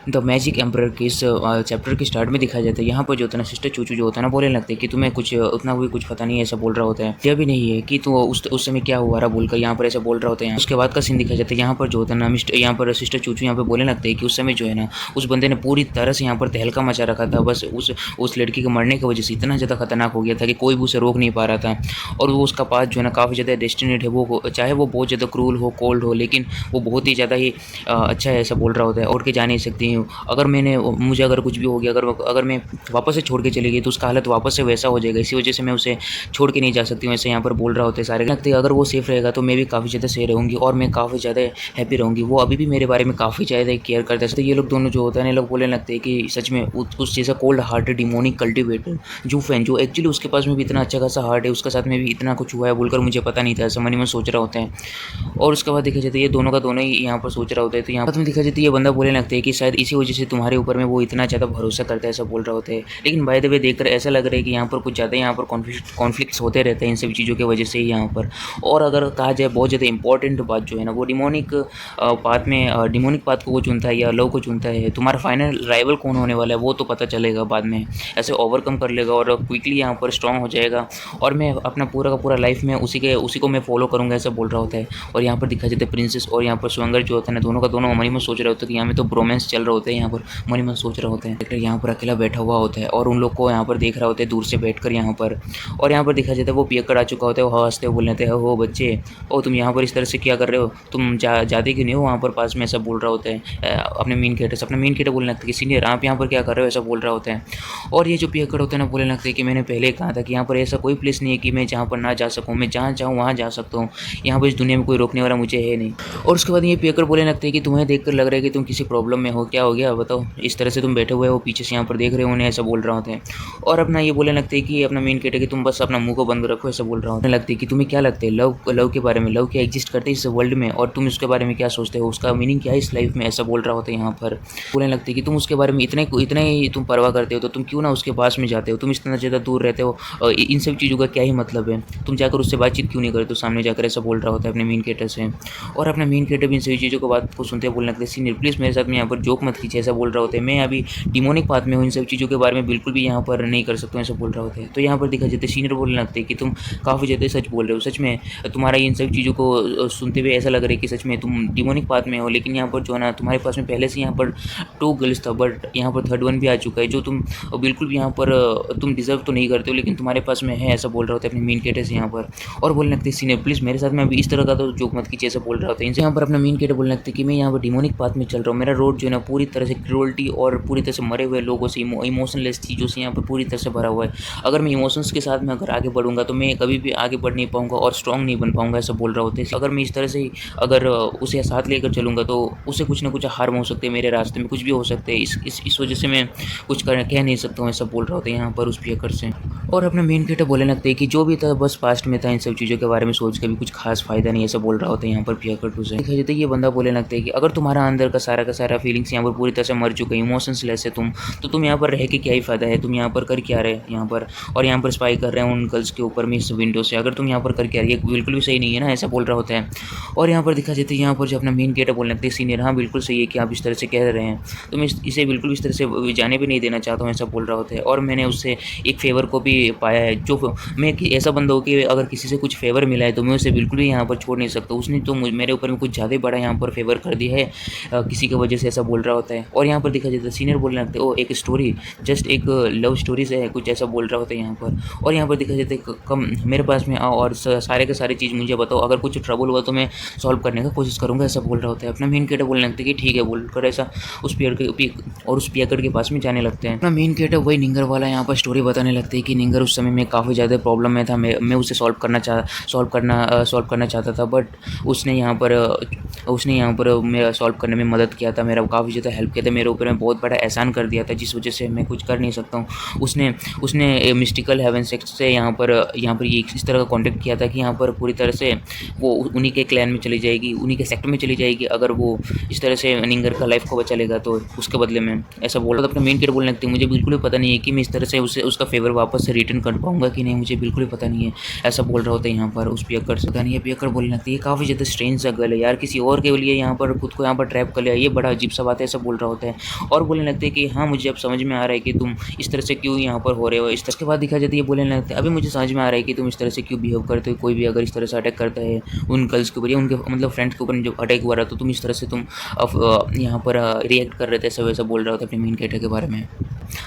The magic emperor के इस chapter के स्टार्ट में दिखाया जाता है। यहाँ पर जो होता है ना सिस्टर चूचू जो होता है ना बोलने लगते हैं कि तुम्हें कुछ उतना भी कुछ पता नहीं है, ऐसा बोल रहा होता है। यह भी नहीं है कि तो उस समय क्या हुआ रहा बोलकर यहाँ पर ऐसा बोल रहा होता है। उसके बाद का सीन दिखाया जाता है। यहाँ पर जो होता है ना यहाँ पर सिस्टर चूचू यहाँ पर बोलने लगते हैं कि उस समय जो है ना उस बंदे ने पूरी तरह से यहाँ पर तहलका मचा रखा था। बस उस लड़की के मरने की वजह से इतना ज़्यादा खतरनाक हो गया था कि कोई भी उसे रोक नहीं पा रहा था। और वो उसका पास जो है ना काफ़ी ज़्यादा डेस्टिनेट है, वो चाहे वो बहुत ज़्यादा क्रूल हो, कोल्ड हो, लेकिन वो बहुत ही ज़्यादा ही अच्छा है, ऐसा बोल रहा होता है। और के जा नहीं सकती हूँ, अगर मुझे अगर कुछ भी हो गया, अगर मैं वापस से छोड़ के चली गई तो उसका हालत वापस से वैसा हो जाएगा, इसी वजह से मैं उसे छोड़ के नहीं जा सकती हूँ, ऐसे यहाँ पर बोल रहा होता है सारे। लगते हैं अगर वो सेफ रहेगा तो मैं भी काफ़ी ज़्यादा सही रहूँगी और मैं काफ़ी ज़्यादा हैप्पी रहूँगी। वो अभी भी मेरे बारे में काफ़ी ज़्यादा केयर करता है। तो ये लोग दोनों जो होता है ना, लोग बोलने लगते हैं कि सच में उस जैसा कोल्ड हार्टेड डिमोनिक कल्टिवेटर जूफेन, जो एक्चुअली उसके पास में भी इतना अच्छा खासा हार्ट है, उसके साथ में भी इतना कुछ हुआ है बोलकर मुझे पता नहीं था, ऐसा मन में सोच रहा होता है। और उसके बाद देखा जाता है ये दोनों का दोनों ही यहाँ पर सोच रहा होता है। तो यहाँ पर देखा जाता है ये बंदा बोलने लगता है कि शायद इसी वजह से तुम्हारे ऊपर में वो इतना ज़्यादा भरोसा करता है, ऐसा बोल रहा होता है। लेकिन बाय द वे देखकर ऐसा लग रहा है कि यहाँ पर कुछ ज़्यादा यहाँ पर कॉन्फ्लिक्ट्स होते रहते हैं इन सब चीज़ों की वजह से ही यहाँ पर। और अगर कहा जाए बहुत ज़्यादा इंपॉर्टेंट बात जो है ना, वो डिमोनिक पाथ को वो चुनता है या लव को चुनता है। तुम्हारा फाइनल राइवल कौन होने वाला है वो तो पता चलेगा बाद में, ऐसे ओवरकम कर लेगा और क्विकली यहाँ पर स्ट्रॉन्ग हो जाएगा और मैं अपना पूरा का पूरा लाइफ में उसी को मैं फॉलो करूँगा, ऐसा बोल रहा होता है। और यहाँ पर दिखा जाता है प्रिंसेस और यहाँ पर स्वंगर जो होता है ना, दोनों का दोनों मनी में सोच रहे होते हैं कि यहाँ में तो ब्रोमेंस चल रहे होते हैं, यहाँ पर मनी में सोच रहे होते हैं। यहाँ पर अकेला बैठा हुआ होता है और उन लोग को यहाँ पर देख रहा होता है दूर से बैठकर यहाँ पर। और यहाँ पर दिखा जाता है वो पियक्कड़ आ चुका होता है, वो हंसते हुए बोल रहे हो बच्चे, ओ तुम यहाँ पर इस तरह से क्या कर रहे हो, तुम जाते क्यों नहीं हो वहाँ पर पास में, ऐसा बोल रहा होता है। अपने मेन कैरेक्टर बोलने लगता है कि सीनियर आप यहाँ पर क्या कर रहे हो, ऐसा बोल रहा होता है। और ये जो पियक्कड़ होता है ना, बोलने लगता है कि मैंने पहले कहा था कि यहाँ पर ऐसा कोई प्लेस नहीं है कि मैं जहाँ पर ना जा सकूँ, मैं जहाँ चाहूँ वहाँ जा सकता हूँ, यहाँ पर इस दुनिया में कोई रोकने वाला मुझे है नहीं। और उसके बाद ये पियक्कड़ बोलने लगते हैं कि तुम्हें देखकर लग रहा है कि तुम किसी प्रॉब्लम में हो, क्या हो गया बताओ, इस तरह से तुम बैठे हुए हो पीछे से यहाँ पर देख रहे हो उन्हें, ऐसा बोल रहा होता है। और अपना ये बोलने लगते हैं कि अपना मेन कैरेक्टर कि तुम बस अपना मुंह को बंद रखो, ऐसा बोल रहा होता है। लगता है कि तुम्हें क्या लगता है लव के बारे में, लव क्या एग्जिस्ट करते हैं इस वर्ल्ड में और तुम उसके बारे में क्या सोचते हो, उसका मीनिंग क्या है इस लाइफ में, ऐसा बोल रहा होता है। यहाँ पर बोलने लगते हैं कि तुम उसके बारे में इतना ही तुम परवाह करते हो तो तुम क्यों ना उसके पास में जाते हो, तुम इतना ज़्यादा दूर रहते हो, इन सब चीज़ों का क्या ही मतलब है, तुम जाकर उससे बातचीत क्यों नहीं करते हो सामने जाकर, ऐसा बोल रहा होता है अपने मेन कैरेक्टर से। और अपना मेन कैरेक्टर भी इन सभी चीज़ों को बात को सुनते बोलने लगते हैं सीनियर प्लीज़ मेरे साथ में यहाँ पर जोक मत कीजिए, ऐसा बोल रहा होता है। मैं अभी डिमोनिक पाथ में हूँ, इन सब चीज़ों के बारे में बिल्कुल भी यहाँ पर नहीं कर सकता हूँ, ऐसा बोल रहा होता है। तो यहाँ पर दिखा जाता है सीनियर बोलने लगते हैं कि तुम काफ़ी ज़्यादा सच बोल रहे हो, सच में तुम्हारा इन सब चीज़ों को सुनते हुए ऐसा लग रहा है कि सच में तुम डिमोनिक पाथ में हो। लेकिन यहाँ पर जो है ना तुम्हारे पास में पहले से यहाँ पर 2 गर्ल्स था, बट यहाँ पर थर्ड वन भी आ चुका है जो तुम बिल्कुल भी यहाँ पर तुम डिजर्व तो नहीं करते हो, लेकिन तुम्हारे पास में है, ऐसा बोल रहा होता है अपने मेन कैरेक्टर से यहाँ पर। और बोलने लगते हैं सीनियर प्लीज़ मेरे साथ में अभी इस तरह का तो जोक मत कीजिए, ऐसा बोल रहा होता है। यहाँ पर अपना मेन कैरेक्टर बोलने लगते हैं कि मैं यहाँ पर डिमोनिक पाथ में चल रहा हूँ, मेरा रोड जो है ना पूरी तरह से क्रूअल्टी और पूरी तरह से मरे हुए लोगों से, इमोशनलेस चीज़ों से यहाँ पर पूरी तरह से भरा हुआ है। अगर मैं इमोशंस के साथ में अगर आगे बढ़ूंगा तो मैं कभी भी आगे बढ़ नहीं पाऊंगा और स्ट्रॉन्ग नहीं बन पाऊंगा, ऐसा बोल रहा होता है। अगर मैं इस तरह से अगर उसे साथ लेकर चलूँगा तो उसे कुछ ना कुछ हार्म हो सकते हैं, मेरे रास्ते में कुछ भी हो सकते हैं, इस वजह से मैं कुछ कह नहीं सकता हूँ, ऐसा बोल रहा होता है यहाँ पर उस पियक्कड़ से। और अपना मेन कैरेक्टर बोलने लगते हैं कि जो भी था बस पास्ट में था, इन सब चीज़ों के बारे में सोच के भी कुछ खास फायदा नहीं, ऐसा बोल रहा होता है यहाँ पर पियक्कड़ टू से। देखा जाता है ये बंदा बोलने लगता है कि अगर तुम्हारा अंदर का सारा फीलिंग्स यहाँ पर पूरी तरह से मर चुके हैं, इमोशंस लेस है तुम, तो तुम यहाँ पर रह के क्या ही फायदा है, तुम यहाँ पर कर क्या रहे यहाँ पर, और यहाँ पर स्पाई कर रहे हैं उन गर्ल्स के ऊपर में इस विंडो से, अगर तुम यहाँ पर कर क्या रहे, ये बिल्कुल भी सही नहीं है ना, ऐसा बोल रहा होता है। और यहाँ पर दिखा जाता है यहाँ पर जो अपना मेन कैरेक्टर बोलने लगते हैं सीनियर हाँ बिल्कुल सही है कि आप इस तरह से कह रहे हैं, तो मैं इसे बिल्कुल इस तरह से जाने भी नहीं देना चाहता हूँ, ऐसा बोल रहा होता है। और मैंने उससे एक फेवर को भी पाया है, जो मैं ऐसा बंदा हूँ कि अगर किसी से कुछ फेवर मिला है तो मैं उसे बिल्कुल भी यहाँ पर छोड़ नहीं सकता, उसने तो मेरे ऊपर में कुछ ज़्यादा ही बड़ा यहाँ पर फेवर कर दिया है किसी की वजह से, ऐसा बोल रहा होता है। और यहाँ पर दिखा जाता है सीनियर बोलने लगते हैं ओ एक स्टोरी, जस्ट एक लव स्टोरी से है कुछ, ऐसा बोल रहा होता है यहाँ पर। और यहाँ पर दिखा जाता है कम मेरे पास में आओ और सारे के सारे चीज़ मुझे बताओ, अगर कुछ ट्रबल हुआ तो मैं सॉल्व करने का कोशिश करूँगा, ऐसा बोल रहा होता है। अपना मेन कैरेक्टर बोलने लगता है कि ठीक है बोलकर ऐसा उस पियक्कड़ के पास में जाने लगते हैं। अपना मेन कैरेक्टर वही निंगर वाला यहाँ पर स्टोरी बताने लगते हैं कि निंगर उस समय में काफ़ी ज़्यादा प्रॉब्लम में था, मैं उसे सॉल्व करना चाहता था, बट उसने यहाँ पर मेरा सॉल्व करने में मदद किया था, मेरा काफ़ी ज़्यादा हेल्प किया था, मेरे ऊपर में बहुत बड़ा एहसान कर दिया था जिस वजह से मैं कुछ कर नहीं सकता हूँ। उसने मिस्टिकल हेवन सेक्स से यहाँ पर ये इस तरह का कॉन्टेक्ट किया था कि यहाँ पर पूरी तरह से वो उन्हीं के क्लैन में चली जाएगी, उन्हीं के सेक्टर में चली जाएगी, अगर वो इस तरह से निंगर का लाइफ को बचा लेगा तो उसके बदले में, ऐसा बोल रहा था। अपना मेन कैरेक्टर बोलने लगते हैं मुझे बिल्कुल भी पता नहीं है कि मैं इस तरह से उसका फेवर वापस से रिटर्न कर पाऊंगा कि नहीं, मुझे बिल्कुल भी पता नहीं है, ऐसा बोल रहा होता है यहाँ पर उस पियक्कड़ से। नहीं है पियक्कड़ बोलने लगती है काफ़ी ज़्यादा स्ट्रेंज सा गर्ल है यार, किसी और के लिए यहाँ पर खुद को यहाँ पर ट्रैप कर लिया, ये बड़ा अजीब सा बात है, ऐसा ऐसा बोल रहा होता है और बोलने लगते हैं कि हाँ मुझे अब समझ में आ रहा है कि तुम इस तरह से क्यों यहाँ पर हो रहे हो। इस तरह के बाद दिखा जाती है बोलने लगते हैं अभी मुझे समझ में आ रहा है कि तुम इस तरह से क्यों बिहेव करते हो। कोई भी अगर इस तरह से अटैक करता है उन गर्ल्स के ऊपर या उनके मतलब फ्रेंड्स के ऊपर जो अटैक हुआ रहा तो तुम इस तरह से तुम यहाँ पर रिएक्ट कर रहे थे, ऐसा वैसा बोल रहा होता है अपने मेन कैरेक्टर के बारे में।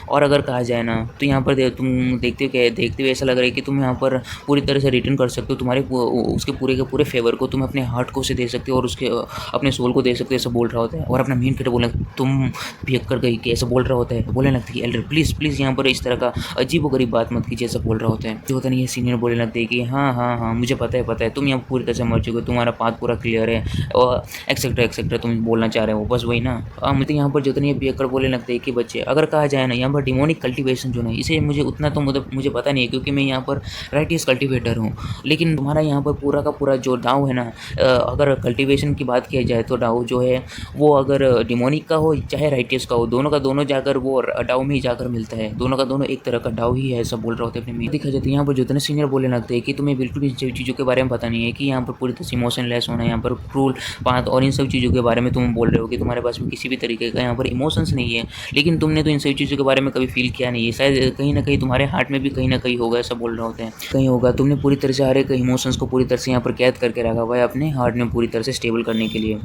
और अगर कहा जाए ना तो यहाँ पर तुम देखते हुए ऐसा लग रहा है कि तुम यहाँ पर पूरी तरह से रिटर्न कर सकते हो, तुम्हारे उसके पूरे के पूरे फेवर को तुम अपने हार्ट को से दे सकते हो और उसके अपने सोल को दे सकते हो, ऐसा बोल रहा होता है। और अपना मेन कैरेक्टर बोला तुम बिहेव कर गई कि ऐसा बोल रहा होता है। बोलने लगता है कि एल्डर प्लीज़ यहाँ पर इस तरह का अजीब व गरीब बात मत कीजिए, ऐसा बोल रहा होता है। जो होता नहीं है सीनियर बोलने लगते हैं कि हाँ मुझे पता है तुम यहाँ पूरी तरह से मर चुके हो, तुम्हारा पाथ पूरा क्लियर है और एक्सेट्रा तुम बोलना चाह रहे हो बस वही ना। मुझे यहाँ पर जो नहीं बिहेव कर बोलने लगते हैं कि बच्चे अगर कहा जाए ना यहाँ पर डिमोनिक कल्टीवेशन जो है इसे मुझे उतना तो मुझे पता नहीं है क्योंकि मैं यहाँ पर राइटियस कल्टीवेटर हूँ। लेकिन तुम्हारा यहाँ पर पूरा का पूरा जो डाउ है ना, अगर कल्टीवेशन की बात किया जाए तो डाउ जो है वो अगर डिमोनिक का हो चाहे राइटियस का हो, दोनों का दोनों जाकर वो डाउ में ही जाकर मिलता है, दोनों का दोनों एक तरह का डाउ ही है, ऐसा बोल रहा होता है अपने में। देखा जाता है यहाँ पर जो इतने सीनियर बोलने लगते हैं कि तुम्हें बिल्कुल भी चीज़ों के बारे में पता नहीं है कि यहाँ पर पूरी तरह से इमोशनलेस होना, यहाँ पर क्रूल पाथ और इन सब चीज़ों के बारे में तुम बोल रहे हो कि तुम्हारे पास में किसी भी तरीके का यहाँ पर इमोशंस नहीं है। लेकिन तुमने तो इन सभी चीज़ों के बारे में कभी फील किया नहीं है, शायद कहीं ना कहीं तुम्हारे हार्ट में भी कहीं ना कहीं होगा, ऐसा बोल रहे होते हैं। कहीं होगा तुमने पूरी तरह से हर एक इमोशंस को पूरी तरह से यहाँ पर कैद करके रखा हुआ है अपने हार्ट में पूरी तरह से स्टेबल करने के लिए।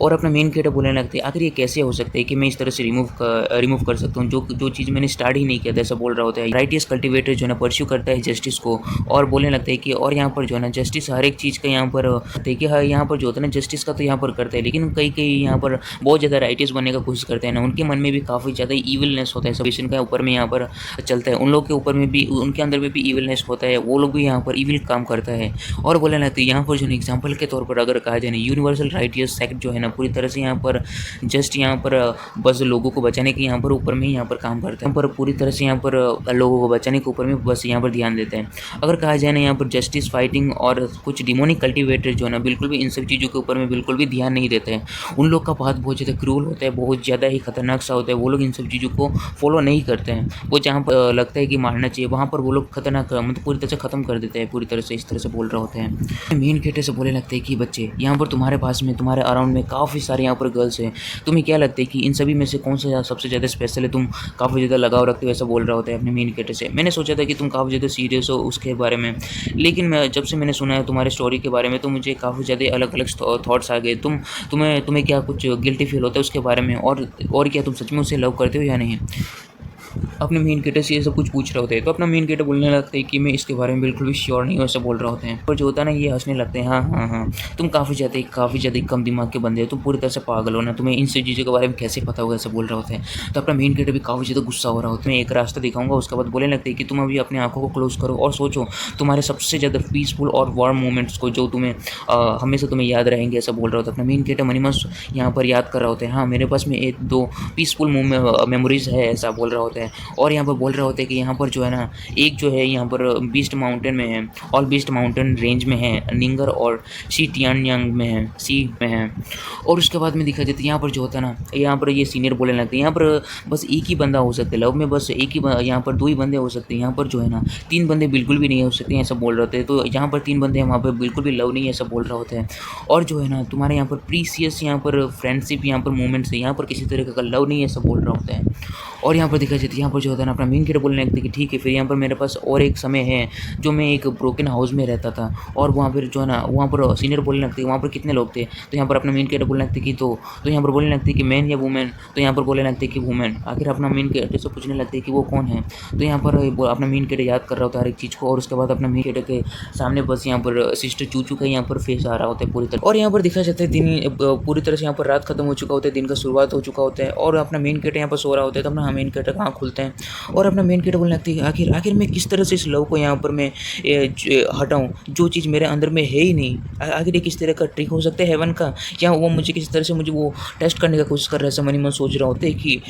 और अपना मेन कैरेक्टर बोलने लगते हैं आखिर ये कैसे हो सकता है कि मैं इस तरह से रिमूव कर सकता हूँ जो चीज़ मैंने स्टार्ट ही नहीं किया था, ऐसा बोल रहा होता है। राइटियस कल्टिवेटर जो है ना परस्यू करता है जस्टिस को और बोलने लगता है कि और यहाँ पर जो है ना जस्टिस हर एक चीज़ का यहाँ पर देखिए यहाँ पर जो होता है ना जस्टिस का तो यहाँ पर करता है, लेकिन कई यहाँ पर बहुत ज़्यादा राइटियस बनने का कोशिश करते हैं ना, उनके मन में भी काफ़ी ज़्यादा ईविलनेस होता है, सब पेशेंट का ऊपर में यहाँ पर चलता है, उन लोग के ऊपर में भी उनके अंदर में भी ईविलनेस होता है, वो लोग भी यहाँ पर ईविल काम करता है। और बोलने लगता है यहाँ पर जो है एग्जाम्पल के तौर पर अगर कहा जाए ना यूनिवर्सल राइटियस सेक्ट जो है ना पूरी तरह से यहाँ पर जस्ट यहाँ पर बस लोगों को बचाने के यहाँ पर ऊपर में यहाँ पर काम करता है, पर पूरी तरह से यहाँ पर लोगों को बचाने के ऊपर में बस यहाँ पर ध्यान देते हैं। अगर कहा जाए ना यहाँ पर जस्टिस फाइटिंग और कुछ डिमोनिक कल्टिवेटर जो है ना बिल्कुल भी इन सब चीज़ों के ऊपर में बिल्कुल भी ध्यान नहीं देते हैं, उन लोग का पाथ बहुत ज़्यादा क्रूल होता है, बहुत ज़्यादा ही खतरनाक सा होता है, वो लोग इन सब चीज़ों को फॉलो नहीं करते हैं, वो जहाँ पर लगता है कि मारना चाहिए वहाँ पर वो लोग खतरनाक मतलब पूरी तरह से ख़त्म कर देते हैं, पूरी तरह से इस तरह से बोल रहे होते हैं। मेन कैरेक्टर से बोलने लगते हैं कि बच्चे यहाँ पर तुम्हारे पास में तुम्हारे अराउंड में काफ़ी सारे यहाँ पर गर्ल्स हैं, तुम्हें क्या लगता है कि इन सभी में से कौन सा सबसे ज़्यादा स्पेशल है, तुम काफ़ी ज़्यादा लगाव रखते हो, ऐसा बोल रहा होता है अपने मेन कैरेक्टर से। मैंने सोचा था कि तुम काफ़ी ज़्यादा सीरियस हो उसके बारे में, लेकिन जब से मैंने सुना है तुम्हारे स्टोरी के बारे में तो मुझे काफ़ी ज़्यादा अलग अलग थॉट्स आ गए। तुम्हें क्या कुछ गिल्टी फील होता है उसके बारे में, और क्या तुम सच में उसे लव करते हो या नहीं। अपने मेन कैरेक्टर से ये सब कुछ पूछ रहे होते हैं तो अपना मेन कैरेक्टर बोलने लगता है कि मैं इसके बारे में बिल्कुल भी श्योर नहीं हूँ, ऐसा बोल रहे होते हैं। पर जो होता है ना ये हंसने लगते हैं, हाँ तुम काफ़ी ज़्यादा कम दिमाग के बंदे हो, तुम पूरी तरह से पागल हो ना, तुम्हें इन सब चीज़ों के बारे में कैसे पता होगा, ऐसा बोल रहे होते हैं। तो अपना मेन कैरेक्टर भी काफ़ी ज़्यादा गुस्सा हो रहा होता है। मैं एक रास्ता दिखाऊंगा उसके बाद बोलने लगते हैं कि तुम अभी अपने आंखों को क्लोज करो और सोचो तुम्हारे सबसे ज़्यादा पीसफुल और वार्म मोमेंट्स को जो तुम्हें हमेशा तुम्हें याद रहेंगे, ऐसा बोल रहा होता है। अपना मेन कैरेक्टर मनी मन यहाँ पर याद कर रहा होता है, हाँ मेरे पास में 1-2 पीसफुल मेमोरीज है, ऐसा बोल रहा होता है। और यहाँ पर बोल रहे होते हैं कि यहाँ पर जो है ना एक जो है यहाँ पर बीस्ट माउंटेन में है और बीस्ट माउंटेन रेंज में है निंगर और सी टियानयांग में है, सी में है। और उसके बाद में दिखा जाता है यहाँ पर जो होता है ना यहाँ पर ये सीनियर बोलने लगते हैं यहाँ पर बस एक ही बंदा हो सकता है लव में, बस एक ही यहाँ पर 2 ही बंदे हो सकते हैं, यहाँ पर जो है ना 3 बंदे बिल्कुल भी नहीं हो सकते हैं, ऐसा बोल रहे होते हैं। तो यहाँ पर 3 बंदे हैं वहाँ पर बिल्कुल भी लव नहीं है, ऐसा बोल रहा होता है। और जो है ना तुम्हारे यहाँ पर प्रीसियस यहाँ पर फ्रेंडशिप यहाँ पर मोमेंट्स है, यहाँ पर किसी तरह का लव नहीं है, ऐसा बोल रहा होता है। और यहाँ पर दिखा जाती है यहाँ पर जो होता है ना अपना मेन कैरेक्टर बोलने लगता है कि ठीक है फिर यहाँ पर मेरे पास और एक समय है जो मैं एक ब्रोकन हाउस में रहता था और वहाँ पर जो है ना वहाँ पर सीनियर बोलने लगते हैं वहाँ पर कितने लोग थे, तो यहाँ पर अपना मेन कैरेक्टर बोलने लगते कि तो यहाँ पर बोलने लगते कि मैन या वुमेन, तो यहाँ पर बोलने लगते कि वुमेन। आखिर अपना मेन कैरेक्टर से पूछने लगते हैं कि वो कौन है, तो यहाँ पर अपना मेन कैरेक्टर याद कर रहा होता है हर एक चीज़ को। और उसके बाद अपना मेन कैरेक्टर के सामने बस यहाँ पर सिस्टर चूचू का यहाँ पर फेस आ रहा होता है पूरी तरह। और यहाँ पर दिखा जाता है दिन पूरी तरह से यहाँ पर रात खत्म हो चुका होता है, दिन का शुरुआत हो चुका होता है और अपना मेन कैरेक्टर यहाँ पर सो रहा होता है। तो अपना मेन कैरेक्टर कहाँ खुलते हैं और अपना मेन कैरेक्टर बोलने लगती है आखिर मैं किस तरह से इस लव को यहाँ पर मैं हटाऊँ जो चीज़ मेरे अंदर में है ही नहीं। आखिर ये किस तरह का ट्रिक हो सकता है हेवन का, या वो मुझे किसी तरह से मुझे वो टेस्ट करने का कोशिश कर रहा है। समझ मन सोच रहा होता है कि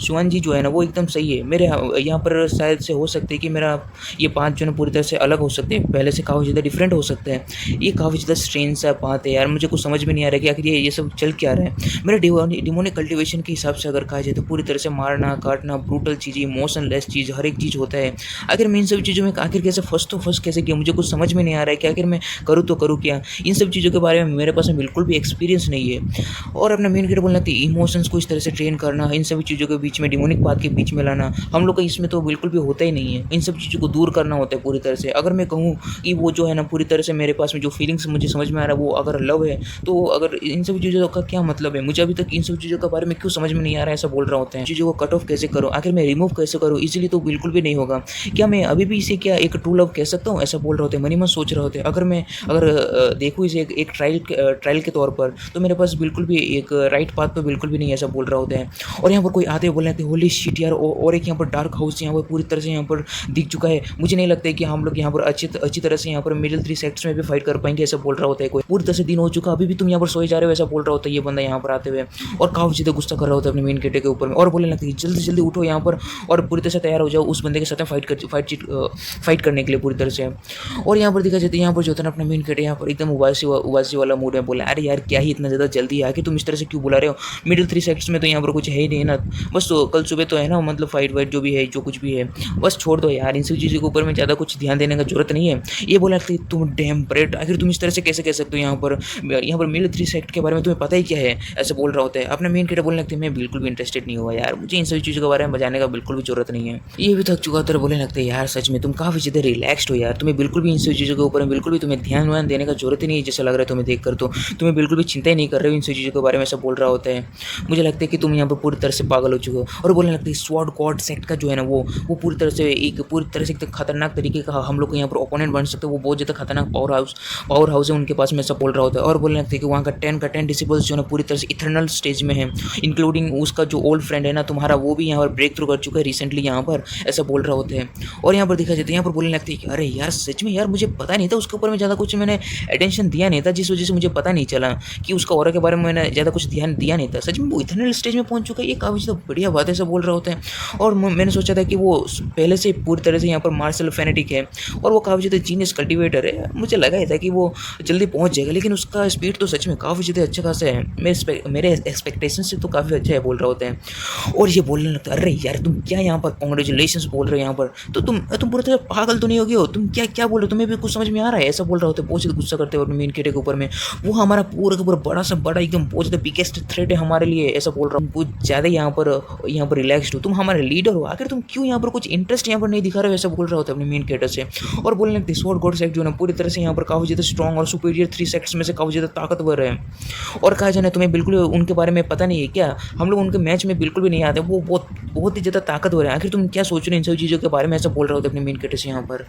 सुवन जी जो है ना वो एकदम सही है, मेरे यहाँ पर शायद से हो सकता है कि मेरा ये पाथ जो है पूरी तरह से अलग हो सकते हैं, पहले से काफ़ी ज़्यादा डिफरेंट हो सकता है। ये काफ़ी ज़्यादा स्ट्रेंज सा पाथ है यार, मुझे कुछ समझ में नहीं आ रहा है कि आखिर ये सब चल क्या रहा है। मेरे डिमोनिक कल्टिवेशन के हिसाब से अगर कहा जाए तो पूरी तरह से मारना काटना ब्रूटल चीज़ें, इमोशनलेस चीज़, हर एक चीज़ होता है। आखिर मैं इन सब चीज़ों में आखिर कैसे फँस तो फँस कैसे गया, मुझे कुछ समझ में नहीं आ रहा है कि आखिर मैं करूँ तो करूँ क्या? इन सब चीज़ों के बारे में मेरे पास में बिल्कुल भी एक्सपीरियंस नहीं है। और अपना मेन गेट बोलना कि इमोशंस को इस तरह से ट्रेन करना, इन सभी चीज़ों के बीच में डिमोनिक बात के बीच में लाना, हम लोग का इसमें तो बिल्कुल भी होता ही नहीं है। इन सब चीज़ों को दूर करना होता है पूरी तरह से। अगर मैं कहूँ कि वो जो है ना पूरी तरह से मेरे पास में जो फीलिंग्स मुझे समझ में आ रहा है वो अगर लव है, तो अगर इन सभी चीज़ों का क्या मतलब है? मुझे अभी तक इन सब चीज़ों के बारे में क्यों समझ में नहीं आ रहा है, ऐसा बोल रहा होता है। चीज़ों को कट ऑफ कैसे करूँ? आखिर मैं रिमूव कैसे करूँ? इज़िली तो बिल्कुल भी नहीं होगा। क्या मैं अभी भी इसे क्या एक ट्रू लव कह सकता हूँ? ऐसा बोल रहे होते हैं, मन ही मन सोच रहे होते हैं। अगर देखूँ इसे एक ट्रायल के तौर पर, तो मेरे पास बिल्कुल भी एक राइट पाथ पे बिल्कुल भी नहीं, ऐसा बोल रहे होते हैं। और यहाँ पर कोई आते हुए बोल रहे थे होली शिट यार, और एक यहाँ पर डार्क हाउस यहाँ पर पूरी तरह से यहाँ पर दिख चुका है। मुझे नहीं लगता है कि हम लोग यहाँ पर अच्छी तरह से यहाँ पर मिडिल 3 सेक्ट्स में भी फाइट कर पाएंगे, ऐसा बोल रहा होता है कोई। पूरी तरह से दिन हो चुका, अभी भी तुम यहाँ पर सोए जा रहे हो, ऐसा बोल रहा होता है ये बंदा यहाँ पर आते हुए। और काफ़ी ज़्यादा गुस्सा कर रहा होता है अपने मेन गेटे के ऊपर में, और बोलने लगता है जल्दी जल्दी उठो यहाँ पर और पूरी तरह से तैयार हो जाओ उस बंदे के साथ फाइट करने के लिए पूरी तरह से। और यहाँ पर देखा जाता है यहाँ पर जो होता है अपना मेन गेट यहाँ पर एकदम उबासी वाला मूड है। बोला अरे यार क्या ही इतना ज़्यादा जल्दी है कि तुम इस तरह से क्यों बुला रहे हो? मिडिल 3 सेक्ट्स में तो यहाँ पर कुछ है ही नहीं ना, बस तो कल सुबह तो है ना, मतलब फाइट वाइट जो भी है, जो कुछ भी है बस छोड़ दो यार, इन सब चीज़ों के ऊपर में ज़्यादा कुछ ध्यान देने का जरूरत नहीं है। ये बोला कि तुम डैम ब्रेड, आखिर तुम इस तरह से कैसे कह सकते हो? यहाँ पर मिडिल 3 सेक्ट के बारे में तुम्हें पता ही क्या है, ऐसे बोल रहा होता है। अपने मेन कैरेक्टर बोलने लगते हैं मैं बिल्कुल भी इंटरेस्टेड नहीं हुआ यार, मुझे इन सभी चीज़ों के बारे में बताने का बिल्कुल भी जरूरत नहीं है। ये भी थक चुका तो बोलने लगते हैं यार सच में तुम काफ़ी ज़्यादा रिलैक्सड हो यार, तुम्हें बिल्कुल भी इन सभी चीज़ों के ऊपर में बिल्कुल भी तुम्हें ध्यान देने का जरूरत ही नहीं है, जैसा लग रहा है तुम्हें देखकर। तो तुम्हें बिल्कुल भी चिंता ही नहीं कर रहे हो इन सभी चीज़ों के बारे में, ऐसा बोल रहा होता है। मुझे लगता है कि तुम यहाँ पर पूरी तरह से पागल हो चुके हो। और बोलने लगते हैं स्वॉर्ड गॉड सेक्ट का जो है ना वो पूरी तरह से एक खतरनाक तरीके का हम लोग को यहाँ पर ओपोनेंट बन सकते हैं। वो बहुत ज़्यादा खतरनाक पावर हाउस है उनके पास में, ऐसा बोल रहा होता है। और बोलने लगते हैं कि वहाँ का 10 डिसिबल्स जो है पूरी तरह से इथर्नल स्टेज में है, इंक्लूडिंग उसका जो ओल्ड फ्रेंड है ना तुम्हारा, वो भी यहाँ पर ब्रेक थ्रू कर चुका है रिसेंटली यहाँ पर, ऐसा बोल रहा होता है। और यहाँ पर देखा जाता है यहाँ पर बोलने लगते हैं कि अरे यार सच में यार मुझे पता नहीं था उसके ऊपर में ज़्यादा कुछ मैंने अटेंशन दिया नहीं था, जिस वजह से मुझे पता नहीं चला कि उसका ऑरा के बारे में मैंने ज़्यादा कुछ ध्यान दिया नहीं था। सच में वो इथर्नल स्टेज में पहुँच चुका है, ये काफ़ी ज़्यादा बढ़िया बात है, ऐसा बोल रहा होता है। और मैंने सोचा था कि वो पहले से पूरी तरह से यहाँ पर मार्शल फैनेटिक है और वो काफ़ी ज़्यादा जीनियस कल्टिवेटर है, मुझे लगा ही था कि वो जल्दी पहुँच जाएगा, लेकिन उसका स्पीड तो सच में काफ़ी ज़्यादा अच्छा खासा है, मेरे एक्सपेक्टेशन से तो काफ़ी अच्छा है, बोल रहा होता है। और ये बोलने लगता है अरे यार तुम क्या यहाँ पर कॉन्ग्रेचुलेशंस बोल रहे हो यहाँ पर, तो तुम पूरी तरह पागल तो नहीं हो गए हो, तुम क्या बोल रहे हो, तुम्हें भी कुछ समझ में आ रहा है, ऐसा बोल रहा होता है। बहुत ज़्यादा गुस्सा करते हैं मेन कैरेक्टर के ऊपर में, वो हमारा पूरा का पूरा बड़ा एकदम बहुत ज़्यादा बिगेस्ट थ्रेट है हमारे लिए, ऐसा बोल रहा हूँ। बहुत ज़्यादा यहाँ पर रिलैक्सड हो, तुम हमारे लीडर हो, आखिर तुम क्यों यहाँ पर कुछ इंटरेस्ट यहाँ पर नहीं दिखा रहे हो, ऐसा बोल रहा होता है अपने मेन कैरेक्टर से। और बोलने लगते स्वॉर्ड गॉड सेक्ट जो है ना पूरी तरह से यहाँ पर काफ़ी ज़्यादा स्ट्रॉन्ग और सुपीरियर 3 सेक्ट्स में से काफ़ी ज़्यादा ताकतवर है। और कहा जाए ना तुम्हें बिल्कुल उनके बारे में पता नहीं है क्या, हम लोग उनके मैच में बिल्कुल भी नहीं आते, वो बहुत ही ज़्यादा ताकतवर है, आखिर तुम क्या सोच रहे हो इन सभी चीज़ों के बारे में, ऐसा बोल रहा होता है अपने मेन कैरेक्टर से यहाँ पर।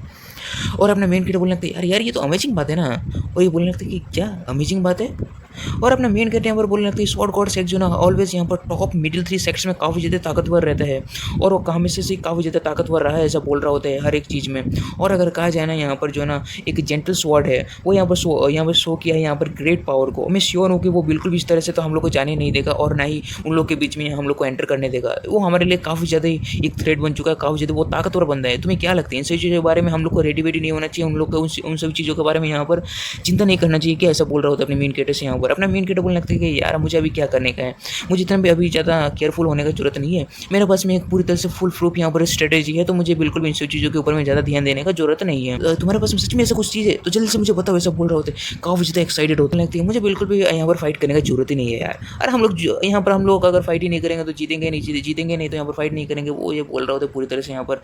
और अपना मेन कैरेक्टर बोलने लगते यार ये तो अमेजिंग बात है ना, और ये बोलने लगते कि क्या अमेजिंग बात है। और अपना मेन कैरेक्टर यहाँ पर बोलने लगते हैं स्वॉर्ड गॉड सेक्ट जो ना ऑलवेज यहाँ पर टॉप मिडिल 3 सेक्ट्स में काफ़ी ज़्यादा ताकतवर रहता है, और वो हमेशा से काफ़ी ज़्यादा ताकतवर रहा है, ऐसा बोल रहा होता है हर एक चीज़ में। और अगर कहा जाए ना यहाँ पर जो ना एक जेंटल स्वॉर्ड है वो यहाँ पर शो किया है यहाँ पर ग्रेट पावर को, मैं श्योर हूँ कि वो बिल्कुल भी इस तरह से तो हम लोग को जाने नहीं देगा और ना ही उन लोग के बीच में हम लोग को एंटर करने देगा। वो हमारे लिए काफ़ी ज़्यादा एक थ्रेट बन चुका है, काफ़ी ज़्यादा वो ताकतवर बंदा है। तुम्हें क्या लगता है इन सभी चीज़ों के बारे में हम लोग को रेडी नहीं होना चाहिए, उन लोग को उन सभी चीज़ों के बारे में यहाँ पर चिंता नहीं करना चाहिए क्या, ऐसा बोल रहा होता है अपने मेन कैरेक्टर से यहाँ पर। अपना मेन कैरेक्टर बोलने लगता है कि यार मुझे अभी क्या करने का है, मुझे इतना भी अभी ज़्यादा केयरफुल होने की जरूरत नहीं है, मेरे पास में एक पूरी तरह से फुल प्रूफ यहाँ पर स्ट्रेटेजी है, तो मुझे बिल्कुल भी इन सभी चीज़ों के ऊपर में ज़्यादा ध्यान देने का जरूरत नहीं है। तुम्हारे पास में सच में ऐसा कुछ चीज़ है तो जल्दी से मुझे बताओ, ऐसा बोल रहा होता है। काफ़ी ज़्यादा एक्साइटेड होने लगती है, मुझे बिल्कुल भी यहाँ पर फाइट करने की जरूरत ही नहीं है यार, अरे हम लोग अगर फाइट ही नहीं करेंगे तो जीतेंगे नहीं तो यहाँ पर फाइट नहीं करेंगे, वो ये बोल रहा होता है पूरी तरह से यहाँ पर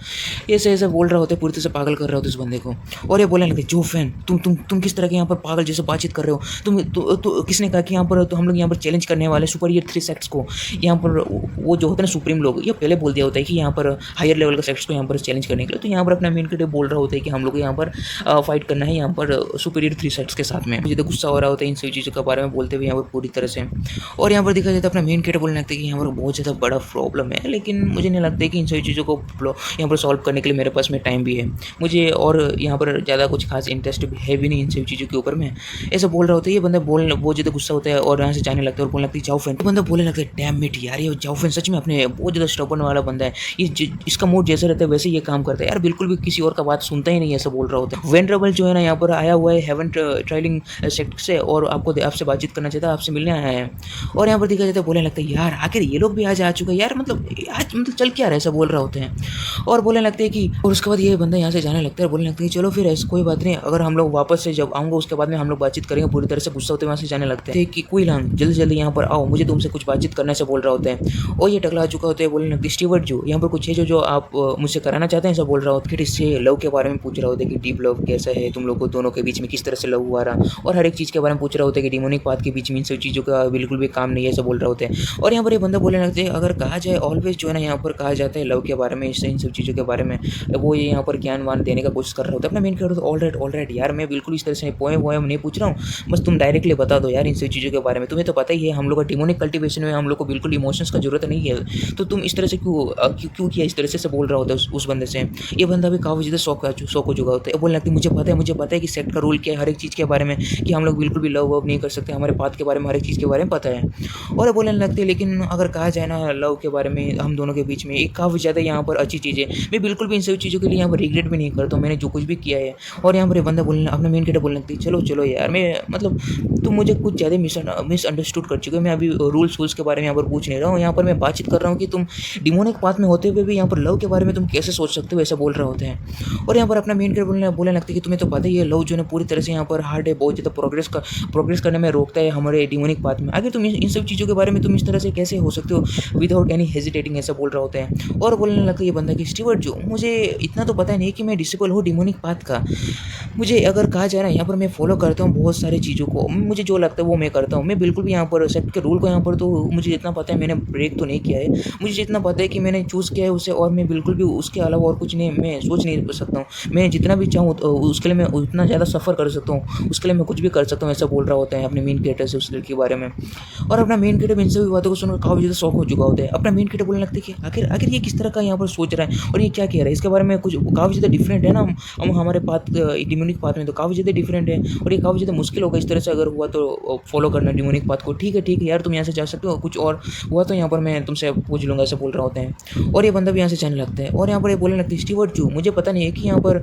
ऐसे बोल रहा होता है, पूरी तरह से पागल कर रहा होता है उस बंदे को। और ये बोलने लगते जो फैन तुम किस तरह के यहाँ पर पागल जैसे बातचीत कर रहे हो, तुम किसने कहा कि यहाँ पर तो हम लोग यहाँ पर चैलेंज करने वाले सुपीरियर 3 सेक्ट्स को, यहाँ पर वो जो होता है ना सुप्रीम लोग, ये पहले बोल दिया होता है कि यहाँ पर हायर लेवल के सेक्ट्स को यहाँ पर चैलेंज करने के लिए, तो यहाँ पर अपना मेन कैरेक्टर बोल रहा होता है कि हम लोग को यहाँ पर फाइट करना है यहाँ पर सुपीरियर 3 सेक्ट्स के साथ में। मुझे तो गुस्सा हो रहा होता है इन सभी चीज़ों के बारे में बोलते हुए यहाँ पर पूरी तरह से। और यहाँ पर देखा जाता है अपना मेन कैरेक्टर बोलने लगता है कि यहाँ पर बहुत ज़्यादा बड़ा प्रॉब्लम है, लेकिन मुझे नहीं लगता है कि इन सभी चीज़ों को यहाँ पर सॉल्व करने के लिए मेरे पास में टाइम भी है, मुझे और यहाँ पर ज़्यादा कुछ खास इंटरेस्ट है भी नहीं इन सभी चीज़ों के ऊपर में, ऐसा बोल रहा होता है। ये बंदा वो बहुत ज़्यादा गुस्सा होता है और यहाँ से जाने लगता है और बोलने लगता है जाओ फैन। बंदा बोलने लगता है डैम इट यार, ये जाओ फैन सच में अपने बहुत ज़्यादा स्टबर्न वाला बंदा है, इसका मूड जैसा रहता है वैसे ये काम करता है यार, बिल्कुल भी किसी और का बात सुनता ही नहीं, ऐसा बोल रहा होता है। वेनरेबल जो है ना यहाँ पर आया हुआ है हेवन ट्रायलिंग सेक्ट से और आपसे बातचीत करना चाहता है, आपसे मिलने आया है। और यहाँ पर देखा जाता है बोलने लगता है यार आखिर ये लोग भी आज आ चुके हैं यार, मतलब आज मतलब चल क्या रहा है, ऐसा बोल रहा होते हैं। और बोलने लगते हैं कि और उसके बाद ये बंदा यहाँ से जाने लगता है, बोलने लगता है चलो फिर ऐसा कोई बात नहीं, अगर हम लोग वापस से जब आऊँगा उसके बाद में हम लोग बातचीत करेंगे पूरी तरह से। गुस्सा होते वहाँ से जाने लगते हैं कि कोई लान जल्दी जल्दी यहाँ पर आओ, मुझे तुमसे कुछ बातचीत करने से बोल रहा होता है। और ये टकला चुका होता है, बोलने लगते स्टीवर्ट जो यहाँ पर कुछ है जो आप मुझसे कराना चाहते हैं, ऐसा बोल रहा होता है। फिर इससे लव के बारे में पूछ रहा होता है कि डीप लव कैसा है, तुम लोग को दोनों के बीच में किस तरह से लव हुआ रहा, और हर एक चीज़ के बारे में पूछ रहा होता है कि डिमोनिक पाथ के बीच में इन सब चीज़ों का बिल्कुल भी काम नहीं है, ऐसा बोल रहा होता है। और यहाँ पर ये बंदा बोलने लगते हैं अगर कहा जाए ऑलवेज जो है ना यहाँ पर कहा जाता है लव के बारे में, इन सब चीज़ों के बारे में वो ये यहाँ पर ज्ञान वान देने का कोशिश कर रहा होता है। अपना मेन कैरेक्टर ऑल राइट यार, मैं बिल्कुल इस तरह से पोएम नहीं पूछ रहा हूँ, बस तुम डायरेक्टली बता दो यार इन सब चीज़ों के बारे में। तुम्हें तो पता ही है हम लोग का डिमोनिक कल्टिवेशन में हम लोग को बिल्कुल इमोशंस का जरूरत नहीं है, तो तुम इस तरह से क्यों किया, इस तरह से बोल रहा होता है उस बंदे से। ये बंदा भी काफ़ी ज़्यादा शौक हो चुका होता है। बोलने लगती मुझे पता है कि सेक्ट का रूल क्या है, हर एक चीज़ के बारे में, कि हम लोग बिल्कुल भी लव नहीं कर सकते, हमारे पाथ के बारे में हर एक चीज़ के बारे में पता है। और बोलने लगते हैं लेकिन अगर कहा जाए ना लव के बारे में हम दोनों के बीच में एक काफ़ी ज़्यादा यहाँ पर अच्छी चीज़ है, मैं बिल्कुल भी इन सभी चीज़ों के लिए यहाँ पर रिग्रेट भी नहीं करता हूँ, मैंने जो कुछ भी किया है। और यहाँ पर बंदा बोलने अपना मेन कैरेक्टर बोलने लगती चलो यार, मैं मतलब तुम मुझे कुछ ज़्यादा मिसअंडरस्टूड कर चुके हो, मैं अभी रूल्स के बारे में यहाँ पर पूछ नहीं रहा हूँ, यहाँ पर मैं बातचीत कर रहा हूँ कि तुम डिमोनिक पाथ में होते हुए भी यहाँ पर लव के बारे में तुम कैसे सोच सकते हो, ऐसा बोल रहे होते हैं। और यहाँ पर अपना मेन कैरेक्टर बोलने लगता है कि तुम्हें तो पता ही है लव जो है पूरी तरह से यहाँ पर हार्ड है, बहुत ज़्यादा प्रोग्रेस करने में रोकता है हमारे डिमोनिक पाथ में। आगे तुम इन सब चीज़ों के बारे में तुम इस तरह से कैसे हो सकते हो विदाउट एनी हेजिटेटिंग, ऐसा बोल रहा होता है। और बोलने लगता है ये बंदा कि स्टीवर्ट जो मुझे इतना तो पता नहीं कि मैं डिसेबल हूँ डिमोनिक पाथ का, मुझे अगर कहा जाए ना यहाँ पर मैं फॉलो करता हूँ बहुत सारी चीज़ों को, मुझे जो लगता है वो मैं करता हूँ, मैं बिल्कुल भी यहाँ पर सेक्ट के रूल को यहाँ पर तो मुझे जितना पता है मैंने ब्रेक तो नहीं किया है, मुझे जितना पता है कि मैंने चूज़ किया है उसे, और मैं बिल्कुल भी उसके अलावा और कुछ नहीं मैं सोच नहीं सकता हूँ, मैं जितना भी चाहूँ उसके लिए मैं उतना ज़्यादा सफ़र कर सकता हूँ, उसके लिए मैं कुछ भी कर सकता हूँ, ऐसा बोल रहा होता है अपने मेन कैरेक्टर से उस लड़की के बारे में। और अपना मेन कैरेक्टर इन सभी बातों को सुनकर काफ़ी ज़्यादा शौक हो चुका होता है। अपना मेन कैरेक्टर बोलने लगता है कि आखिर ये किस तरह का यहाँ पर सोच रहा है और ये क्या कह रहा है, इसके बारे में कुछ काफ़ी ज़्यादा डिफरेंट है ना, हम हमारे पाथ डिमोनिक पाथ में तो काफ़ी ज़्यादा डिफरेंट है, और ये काफ़ी ज़्यादा मुश्किल होगा इस तरह से अगर हुआ तो फॉलो करना डिमोनिक पाथ को। ठीक है यार, तुम यहाँ से जा सकते हो, कुछ और हुआ तो यहाँ पर मैं तुमसे पूछ लूँगा, ऐसा बोल रहा होता है। और ये बंदा भी यहाँ से जाने लगता है। और यहाँ पर ये बोलने लगता है स्टीवर्ट जो मुझे पता नहीं है कि यहाँ पर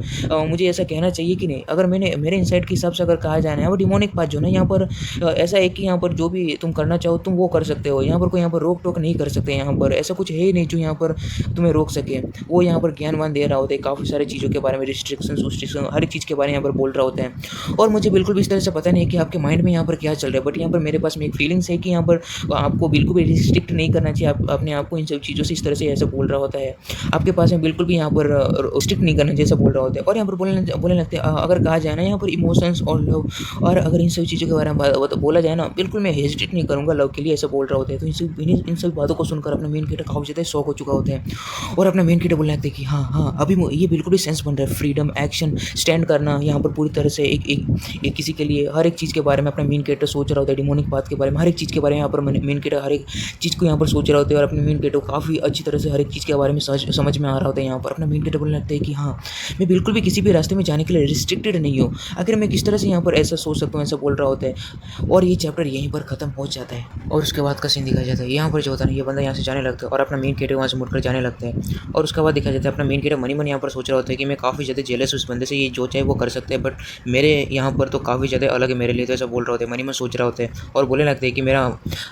मुझे ऐसा कहना चाहिए कि नहीं, अगर मेरे इनसाइट के हिसाब से अगर कहा जाना है वो डिमोनिक पाथ जो ना यहाँ पर ऐसा है कि यहाँ पर जो भी तुम करना चाहो तुम वो कर सकते हो, यहाँ पर कोई यहाँ पर रोक टोक नहीं कर सकते, यहाँ पर ऐसा कुछ है ही नहीं जो यहाँ पर तुम्हें रोक सके। वो यहाँ पर ज्ञान दे रहा होता है काफ़ी सारी चीज़ों के बारे में, रिस्ट्रिक्शन हर एक चीज़ के बारे में यहाँ पर बोल रहा होता है। और मुझे बिल्कुल भी इस तरह से पता नहीं है कि आपके माइंड में यहाँ पर क्या चल रहा है, बट यहाँ पर मेरे पास में एक फीलिंग्स है कि यहाँ पर आपको बिल्कुल भी रिस्ट्रिक्ट नहीं करना चाहिए अपने आप को इन सब चीज़ों से, इस तरह से ऐसा बोल रहा होता है। आपके पास में बिल्कुल भी यहाँ पर रिस्ट्रिक्ट नहीं करना चाहिए, ऐसा बोल रहा होता है। और यहाँ पर बोलने लगते हैं अगर कहा जाए ना यहाँ पर इमोशंस और लव, और अगर इन सब चीज़ों के बारे में बोला जाए ना बिल्कुल मैं हेजिटेट नहीं करूँगा लव के लिए, ऐसा बोल रहा होता है। तो इन सब बातों को सुनकर अपना मेन कैरेक्टर काफ़ी ज़्यादा शौक हो चुका होता है। और अपना मेन कैरेक्टर बोलने लगते हैं कि हाँ अभी ये बिल्कुल भी सेंस बन रहा है, फ्रीडम एक्शन स्टैंड करना यहाँ पर पूरी तरह से एक किसी के लिए हर एक चीज़ के बारे में अपना मेन कैरेक्टर सोच रहा होता है, डिमोनिक पाथ के बारे में हर एक चीज़ के बारे में यहाँ पर मेन कैरेक्टर हर एक चीज़ को यहाँ पर सोच रहा होता है। और अपने मेन कैरेक्टर काफ़ी अच्छी तरह से हर एक चीज़ के बारे में समझ में आ रहा होता है। यहाँ पर अपना मेन कैरेक्टर बोलने लगता है कि हाँ मैं बिल्कुल भी किसी भी रास्ते में जाने के लिए रिस्ट्रिक्टेड नहीं हूँ, आखिर मैं किस तरह से यहाँ पर ऐसा सोच सकता हूँ, ऐसा बोल रहा होता है। और ये चैप्टर यहीं पर खत्म हो जाता है और उसके बाद का सीन दिखाया जाता है। यहाँ पर जो होता है ये बंदा यहाँ से जाने लगता है और अपना मेन कैरेक्टर वहाँ से मुड़कर जाने लगता है। और उसके बाद दिखाया जाता है अपना मेन कैरेक्टर मन यहाँ पर सोच रहा होता है कि मैं काफ़ी ज़्यादा जेलस उस बंदे से, ये जो चाहे वो कर सकते हैं, बट मेरे यहाँ पर तो काफ़ी ज़्यादा अलग है मेरे लिए, तो ऐसा बोल रहा होता है, मन सोच रहा होता है। और बोलने लगते हैं कि मेरा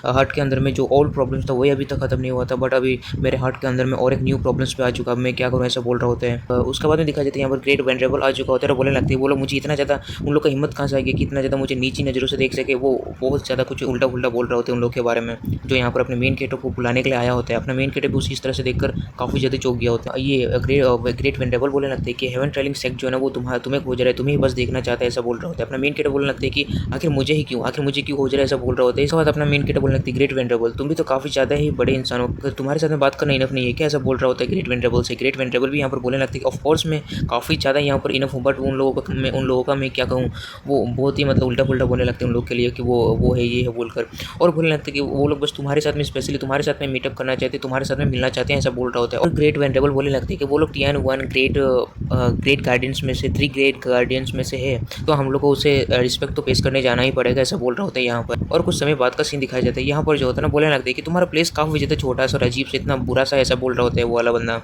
हार्ट के अंदर में जो ओल्ड प्रॉब्लम्स था वही अभी तक खत्म नहीं हुआ था, बट अभी मेरे हार्ट के अंदर में और एक न्यू प्रॉब्लम्स पे आ चुका, अब मैं क्या करूँ, ऐसा बोल रहा होता है। उसके बाद में दिखाया जाता है यहाँ पर ग्रेट वेनरेबल आ चुका होता है और बोलने लगते हैं वो लोग मुझे इतना ज़्यादा, उन लोग का हिम्मत कहाँ से आएगी कि इतना ज़्यादा मुझे नीची नज़रों से देख सके, वो बहुत ज़्यादा कुछ उल्टा पुल्टा बोल रहे होते हैं उन लोग के बारे में जो यहाँ पर अपने मेन कैरेक्टर को बुलाने के लिए आया होता है। अपना मेन कैरेक्टर उसी इस तरह से देखकर काफ़ी ज़्यादा चौंक गया होता है। ये ग्रेट वेनरेबल बोलने लगते हैं कि हेवन ट्रेलिंग सेक्ट जो है ना वो तुम्हें खोज रहा है, तुम्हें बस देखना चाहता है, ऐसा बोल रहा होता है। अपना मेन कैरेक्टर बोलने लगते हैं कि आखिर मुझे क्यों खोज रहा है, ऐसा बोल रहा होता है। इस बात अपना मेन कैरेक्टर बोलने लगती है ग्रेट वेनरेबल तुम भी तो काफ़ी ज़्यादा ही बड़े इंसान हो, तुम्हारे साथ में बात करना इनफ नहीं है क्या, ऐसा बोल रहा होता है ग्रेट वेनरेबल से। ग्रेट वेनरेबल भी यहाँ पर बोलने लगती है ऑफकोर्स मैं काफ़ी ज़्यादा यहाँ पर इनफ हूँ, बट उन लोगों का मैं क्या कहूँ, वो बहुत ही मतलब उल्टा पुल्टा बोलने लगते हैं उन लोग के लिए कि वो है ये है बोलकर। और बोलने लगते हैं कि वो लोग बस तुम्हारे साथ में स्पेशली तुम्हारे साथ में मीटअप करना चाहते हैं, तुम्हारे साथ में मिलना चाहते हैं, ऐसा बोल रहा होता है। और ग्रेट वेनरेबल बोलने लगते हैं कि वो लोग TN1 ग्रेट गार्डियंस में से 3 ग्रेट गार्डियंस में से है, तो हम लोग को उसे रिस्पेक्ट तो पेश करने जाना ही पड़ेगा, ऐसा बोल रहा होता है यहाँ पर। और कुछ समय बाद का सीन दिखाया जाता है। यहाँ पर जो होता है ना बोलने लगता है कि तुम्हारा प्लेस काफ़ी ज़्यादा छोटा सा और अजीब से इतना बुरा सा ऐसा बोल रहा होता है वो वाला बंदा।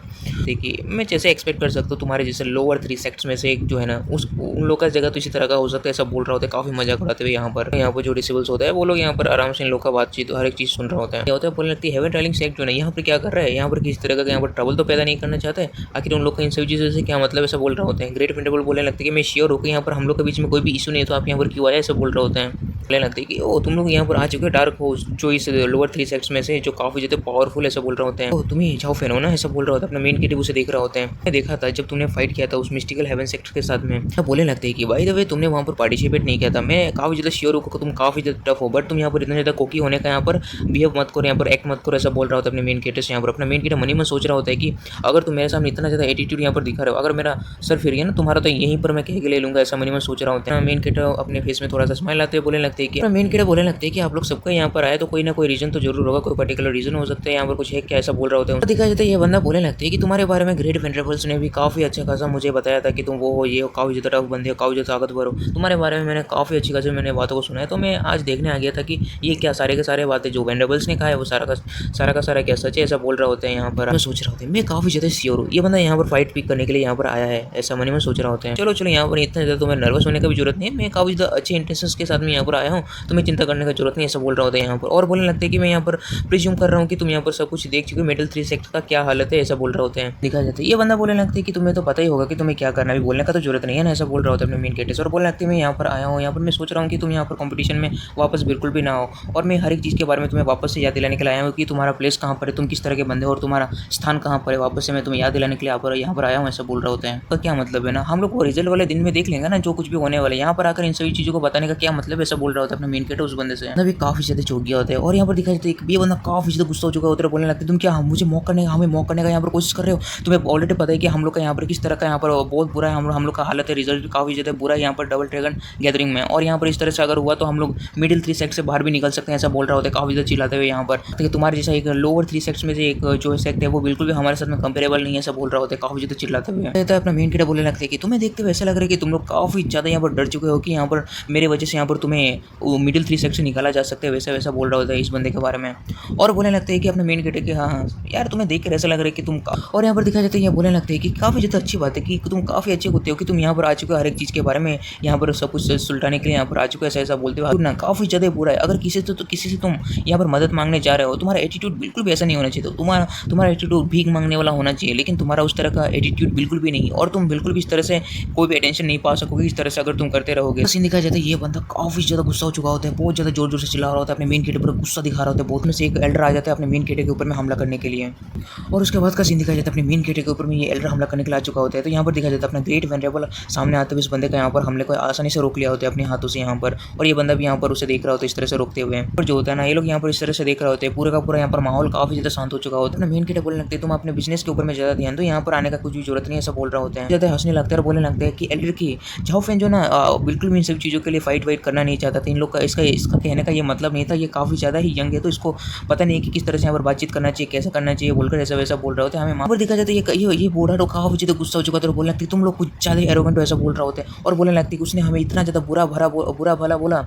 देखिए मैं जैसे एक्सपेक्ट कर सकता हूँ तुम्हारे जैसे लोअर 3 सेक्ट्स में से एक जो है ना उस उन लोग का जगह तो इसी तरह का हो सकता है ऐसा बोल रहा होता है। काफ़ी मजाक उड़ाते हुए यहाँ पर जो डिसेबल्स होता है वो लोग यहाँ पर आराम से इन लोग का बातचीत हर एक चीज़ सुन रहा होता है। क्या होता है बोलने लगती है हेवन ट्रायलिंग सेक्ट जो है यहाँ पर क्या कर रहा है, यहाँ पर किस तरह का यहाँ पर ट्रबल तो पैदा नहीं करना चाहता है। आखिर उन लोग का इन सभी चीज़ों से क्या मतलब ऐसा बोल रहा होता है। ग्रेट प्रिंटेबल बोलने लगते हैं कि मैं श्योर हूँ कि यहाँ पर हम लोग के बीच में कोई भी इशू नहीं है तो आप यहाँ पर क्यों आया ऐसा बोल रहा होता है। बोलने लगते हैं कि ओ तुम लोग यहाँ पर आ चुके हो डार्क होस्ट जो इस लोअर 3 सेक्ट्स में से जो काफ़ी ज़्यादा पावरफुल ऐसा बोल रहा होता है। ओ तुम्हें जाओ फैन हो ना ऐसा बोल रहा होता है। अपना मेन किट उसे देख रहा होता है। मैं देखा था जब तुमने फाइट किया था उस मिस्टिकल हेवन सेक्टर के साथ में। बोलने लगते हैं कि बाय द वे तुमने वहाँ पर पार्टिसिपेट नहीं किया था। मैं काफ़ी ज़्यादा श्योर हूँ तुम काफ़ी ज़्यादा टफ हो बट तुम यहाँ पर इतना ज़्यादा कोकी होने का यहाँ पर बिहेव मत करो, यहाँ पर एक्ट मत करो ऐसा बोल रहा होता है अपने मेन किट से। यहाँ पर अपना मेन किट मनी में सोच रहा होता है कि अगर तुम मेरे सामने इतना ज़्यादा एटीट्यूड यहाँ पर दिखा रहे हो, अगर मेरा सर फिर गया ना तुम्हारा तो यहीं पर मैं कह के ले लूँगा ऐसा मनी में सोच रहा होता है। मेन किट अपने फेस में थोड़ा सा स्माइल आते हुए बोलने लगते हैं कि मेन किट बोलने लगते हैं कि आप लोग सबका यहाँ पर आए तो कोई ना कोई रीजन तो जरूर होगा, कोई पर्टिकुलर रीजन हो सकता है यहाँ पर कुछ है क्या ऐसा बोल रहा होता है। दिखा जाता है ये बंदा बोलने लगते हैं कि तुम्हारे बारे में ग्रेट वेंट्रेबल्स ने भी काफ़ी अच्छा खासा मुझे बताया था कि तुम वो हो ये हो काफ़ी ज़्यादा टफ बंदे हो काफ़ी ज़्यादा ताकतवर हो। तुम्हारे बारे में मैंने काफ़ी अच्छी खासी मैंने बातों को सुना है तो मैं आज देखने आ गया था कि ये क्या सारे के सारे बातें जो वेंट्रेबल्स ने कहा है वो सारा का सारा क्या सच है ऐसा बोल रहा होता है। यहाँ पर मैं सोच रहा होता है मैं काफ़ी ज़्यादा श्योर हूँ ये बंदा यहाँ पर फाइट पिक करने के लिए यहाँ पर आया है ऐसा मनी में सोच रहा होता है। चलो चलो यहाँ पर इतना ज़्यादा तुम्हें नर्वस होने की भी जरूरत नहीं है, मैं काफ़ी ज़्यादा अच्छे इंटेंशंस के साथ में यहाँ पर आया हूँ, तुम्हें चिंता करने की जरूरत नहीं ऐसा बोल रहा होता है यहाँ पर। और बोलने लगते हैं कि मैं यहाँ पर प्रिज्यूम कर रहा हूँ कि तुम यहाँ पर सब कुछ देख चुके हो मेटल 3 सेक्टर का क्या हालत है ऐसा बोल रहा होता है। दिखा जाता है ये बंदा बोलने लगता है कि तुम्हें तो पता ही होगा कि तुम्हें क्या करना है, बोलने का तो जरूरत नहीं है ना ऐसा बोल रहा होता है अपने मेन कैरेक्टर। और बोलने लगते हैं मैं यहाँ पर आया हूँ, यहाँ पर मैं सोच रहा हूँ कि तुम यहाँ पर कंपटीशन में वापस बिल्कुल भी ना हो और मैं हर एक चीज़ के बारे में तुम्हें वापस से याद दिलाने के लिए आया हूँ कि तुम्हारा प्लेस कहाँ पर है, तुम किस तरह के बंदे हो और तुम्हारा स्थान कहाँ पर है, वापस से मैं तुम्हें याद दिलाने के लिए यहाँ पर आया हूँ ऐसा बोल रहा होता है। तो क्या मतलब है ना हम लोग वो रिजल्ट वाले दिन में देख लेंगे ना जो कुछ भी होने वाला है, यहाँ पर आकर इन सभी चीज़ों को बताने का क्या मतलब ऐसा बोल रहा होता है अपने मेन कैरेक्टर उस बंदे से। भी काफ़ी ज़्यादा चौंक गया होता है और यहाँ पर दिखा जाता है ये बंदा काफ़ी ज़्यादा गुस्सा हो चुका होता है। बोलने लगता है तुम क्या मुझे मॉक करने का हमें मॉक करने का यहाँ पर कोशिश कर रहे हो, तुम्हें ऑलरेडी पता है कि हम लोग का यहाँ पर किस तरह का यहाँ पर बहुत बुरा है हम लोग का हालत है, रिजल्ट काफ़ी ज़्यादा बुरा है यहाँ पर डबल ड्रैगन गैदरिंग में। और यहाँ पर इस तरह से अगर हुआ तो हम लोग मिडिल 3 सेक्ट से बाहर भी निकल सकते हैं ऐसा बोल रहा होता है काफ़ी ज़्यादा चिल्लाते हुए यहाँ पर। तो तुम्हारे जैसा एक लोअर 3 सेक्ट्स में से एक जो सेक्ट है वो बिल्कुल भी हमारे साथ में कंपेरेबल नहीं है ऐसा बोल रहा होता है काफ़ी ज़्यादा चिल्लाते हुए। तो अपना मेन किट बोलने लगते हैं कि तुम्हें देखते हुए ऐसा लग रहा है कि तुम लोग काफ़ी ज़्यादा यहाँ पर डर चुके हो कि यहाँ पर मेरे वजह से यहाँ पर तुम्हें मिडिल 3 सेक्ट से निकाला जा सकता है वैसा वैसा बोल रहा होता है इस बंदे के बारे में। और बोलने लगते हैं कि अपने मेन किट कि हाँ यार तुम्हें देख कर ऐसा लग रहा है कि तुम और यहाँ पर दिखा जाता है ये बोलने लगते हैं कि काफ़ी ज़्यादा अच्छी बात है कि तुम काफ़ी अच्छे होते हो कि तुम यहाँ पर आ चुके हो हर एक चीज़ के बारे में यहाँ पर सब कुछ सुलटाने के लिए यहाँ पर आ चुके हो ऐसा बोलते हो ना काफ़ी ज़्यादा बुरा है। अगर किसी से तुम यहाँ पर मदद मांगने जा रहे हो तुम्हारा एटीट्यूड बिल्कुल भी ऐसा नहीं होना चाहिए, तो तुम्हारा एटीट्यूड भीख मांगने वाला होना चाहिए लेकिन तुम्हारा उस तरह का एटीट्यूड बिल्कुल भी नहीं और तुम बिल्कुल भी इस तरह से कोई भी अटेंशन नहीं पा सकोगे इस तरह से अगर तुम करते रहोगे। सीन दिखाया जाता है ये बंदा काफ़ी ज़्यादा गुस्सा हो चुका होता है, बहुत ज़्यादा जोर जोर से चिल्ला रहा होता है, अपने मेन किट पर गुस्सा दिखा रहा होता है। बहुत में से एक एल्डर आ जाता है अपने मेन किट के ऊपर में हमला करने के लिए और उसके बाद का सीन दिखाया जाता है अपने मेन किट के ऊपर में ये एल्डर हमला करने के लिए आ चुका होता है। तो यहाँ पर दिखाया जाता है अपना ग्रेट वेंट्रेबल सामने आते हुए इस बंदे का यहाँ पर हमले को आसानी से रोक लिया होता है अपने हाथों से यहाँ पर। और ये बंदा भी यहाँ पर उसे देख रहा होता है इस तरह से रोकते हुए। और जो होता है ना ये लोग यहाँ पर इस तरह से देख रहे होते हैं पूरा का पूरा यहाँ पर माहौल काफ़ी ज़्यादा शांत हो चुका होता है। मेन किट बोलने लगते हैं तुम अपने बिजनेस के ऊपर में ज़्यादा ध्यान दो, यहाँ पर आने का कुछ भी जरूरत नहीं ऐसा बोल रहा होता है। ज़्यादा हंसने लगता है और बोलने लगता है कि एल्डर की जाओ फैन जो ना बिल्कुल भी इन सब चीज़ों के लिए फाइट वाइट करना नहीं चाहता था। इन लोग का इसका कहने का ये मतलब नहीं था, ये काफ़ी ज़्यादा ही यंग है तो इसको पता नहीं कि किस तरह से यहाँ पर बातचीत करना चाहिए कैसा करना चाहिए बोलकर ऐसा वैसा बोल रहा होता है। हमें वहाँ पर देखा जाता है ये बूढ़ा तो काफ़ी ज़्यादा गुस्सा हो चुका था और बोलने लगती है तुम लोग कुछ ज़्यादा एरोगेंट ऐसा बोल रहा होता है। और बोलने लगती है उसने हमें इतना ज़्यादा बुरा भला बोला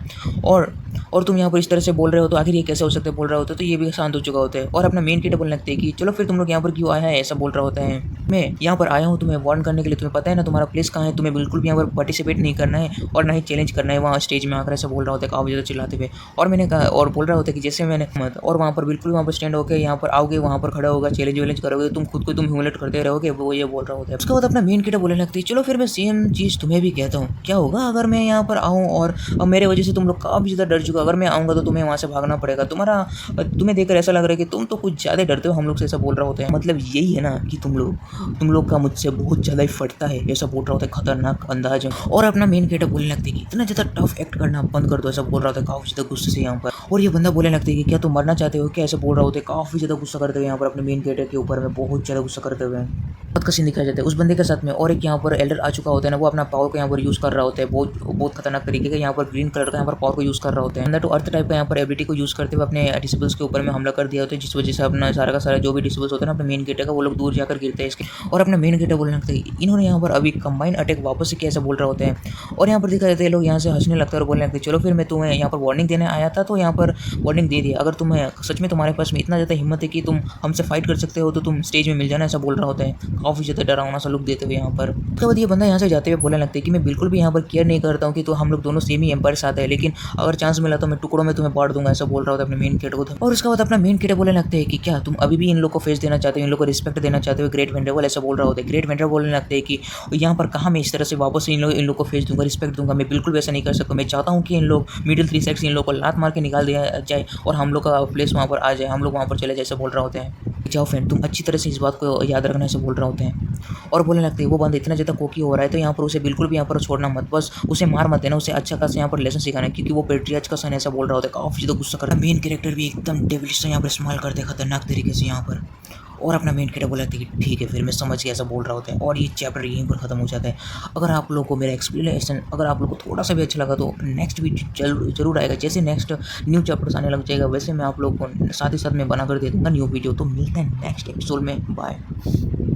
और तुम यहाँ पर इस तरह से बोल रहे हो तो आखिर ये कैसे हो सकता है बोल रहा होता है। तो ये भी शांत हो चुका होता है और अपना मेन किट बोलने लगते हैं कि चलो फिर तुम लोग यहाँ पर क्यों आया है ऐसा बोल रहा होता है। मैं यहाँ पर आया हूँ तुम्हें वार्न करने के लिए, तुम्हें पता है ना तुम्हारा प्लेस कहाँ है, तुम्हें बिल्कुल भी यहाँ पर पार्टिसिपेट नहीं करना है और ना ही चैलेंज करना है वहाँ स्टेज में आकर ऐसा बोल रहा होता है काफ़ी ज़्यादा चिल्लाते हुए। और मैंने कहा और बोल रहा होता है कि जैसे मैंने मत और वहाँ पर बिल्कुल वहाँ पर स्टैंड होकर यहाँ पर आओगे वहाँ पर खड़ा होगा चैलेंज वैलेंज करोगे तुम खुद को तुम ह्यूमिलेट करते रहोगे वो ये बोल रहा होता है। उसके बाद अपना मेन किट बोलने लगती है चलो फिर मैं सेम चीज़ तुम्हें भी कहता हूँ, क्या होगा अगर मैं यहाँ पर आऊँ और मेरे वजह से तुम लोग काफ़ी ज़्यादा डर चुका, अगर मैं आऊँगा तो तुम्हें वहाँ से भागना पड़ेगा, तुम्हें देखकर ऐसा लग रहा है कि तुम तो कुछ ज़्यादा डरते हो हम लोग से ऐसा बोल रहा होता है। मतलब यही है ना कि तुम लोग का मुझसे बहुत ज़्यादा ही फटता है ऐसा बोल रहा होता है खतरनाक अंदाज। और अपना मेन किट बोलने लगती है कि इतना ज़्यादा टफ एक्ट करना बंद कर दो ऐसा बोल रहा होता है काफ़ी ज़्यादा गुस्से से यहाँ पर। और ये बंदा बोलने लगता है कि क्या तुम मरना चाहते हो क्या ऐसा बोल रहा होता है काफ़ी ज़्यादा गुस्सा करते हुए यहाँ पर अपने मेन किट के ऊपर में बहुत ज़्यादा गुस्सा करते हुए। बहुत का सीन दिखाया जाता है उस बंदे के साथ में। और एक यहाँ पर एल्डर आ चुका होता है ना, वो अपना पावर को यहाँ पर यूज़ कर रहा होता है, बहुत बहुत खतरनाक तरीके का यहाँ पर ग्रीन कलर का यहाँ पर पावर को यूज़ कर रहा होता है। अंदर टू अर्थ टाइप का यहाँ पर एबिलिटी को यूज़ करते हुए अपने डिसेबल्स के ऊपर में हमला कर दिया होता है, जिस वजह से अपना सारा का सारा जो भी डिसेबल्स होता है ना अपने मेन गेट का, वो लोग दूर जाकर गिरते हैं इसके। और अपना मेन गेट बोलने लगता है इन्होंने यहाँ पर अभी कंबाइन अटैक वापस से कैसे बोल रहा होता है। और यहाँ पर दिखा जाता है लोग यहाँ से हंसने लगता है और बोलने लगते हैं चलो फिर मैं तुम्हें यहाँ पर वार्निंग देने आया था, तो यहाँ पर वार्निंग दे दिया। अगर तुम्हें सच में तुम्हारे पास में इतना ज़्यादा हिम्मत है कि तुम हमसे फाइट कर सकते हो तो तुम स्टेज में मिल जाना, ऐसा बोल रहा होता है काफ़ी ज़्यादा डरावना सा लुक देते हुए यहाँ पर। उसके बाद ये बंदा यहाँ से जाते हुए बोलने लगता है कि मैं बिल्कुल भी यहाँ पर केयर नहीं करता हूँ कि तो हम लोग दोनों सेम ही एम्पायर से आते हैं, लेकिन अगर चांस मिला तो मैं टुकड़ों में तुम्हें बांट दूंगा, ऐसा बोल रहा होता है अपने मेन कैरेक्टर को। और उसके बाद अपना मेन कैरेक्टर बोलने लगते हैं कि क्या तुम अभी भी इन लोग को फेस देना चाहते हो, इन लोग को रिस्पेक्ट देना चाहते हो ग्रेट वेंड्रेबल, ऐसा बोल रहा होता है। ग्रेट वेंड्रेबल बोलने लगते हैं कि यहाँ पर कहाँ मैं इस तरह से वापस इन लोग को फेस दूंगा, रिस्पेक्ट दूंगा, मैं बिल्कुल वैसा नहीं कर सकता। मैं चाहता हूँ कि इन लोग मिडिल 3 सेक्स इन लोग को लात मार के निकाल दिया जाए और हम लोग का प्लेस वहाँ पर आ जाए, हम लोग वहाँ पर चले जाए, ऐसा बोल रहा होता है। जाओ फ्रेंड तुम अच्छी तरह से इस बात को याद रखना, ऐसे बोल रहा होते हैं। और बोलने लगते हैं वो बंदा इतना ज़्यादा कोकी हो रहा है तो यहाँ पर उसे बिल्कुल भी यहाँ पर छोड़ना मत, बस उसे मार मत देना, उसे अच्छा खासा यहाँ पर लेसन सिखाना है, क्योंकि वो पेट्रियाज का सन, ऐसा बोल रहा होता है। काफ़ी ज़्यादा गुस्सा करता है। मेन कैरेक्टर भी एकदम डेविलिश सा यहाँ पर स्माइल करते हैं खतरनाक तरीके से यहाँ पर। और अपना मेन कैरेक्टर बोला था कि ठीक है फिर मैं समझ गया, ऐसा बोल रहा होता है। और ये चैप्टर यहीं पर खत्म हो जाता है। अगर आप लोगों को मेरा एक्सप्लेनेशन अगर आप लोगों को थोड़ा सा भी अच्छा लगा तो नेक्स्ट भी जरूर आएगा। जैसे नेक्स्ट न्यू चैप्टर्स आने लग जाएगा वैसे मैं आप लोगों को साथ ही साथ में बना कर दे दूँगा न्यू वीडियो। तो मिलते हैं नेक्स्ट एपिसोड में, बाय।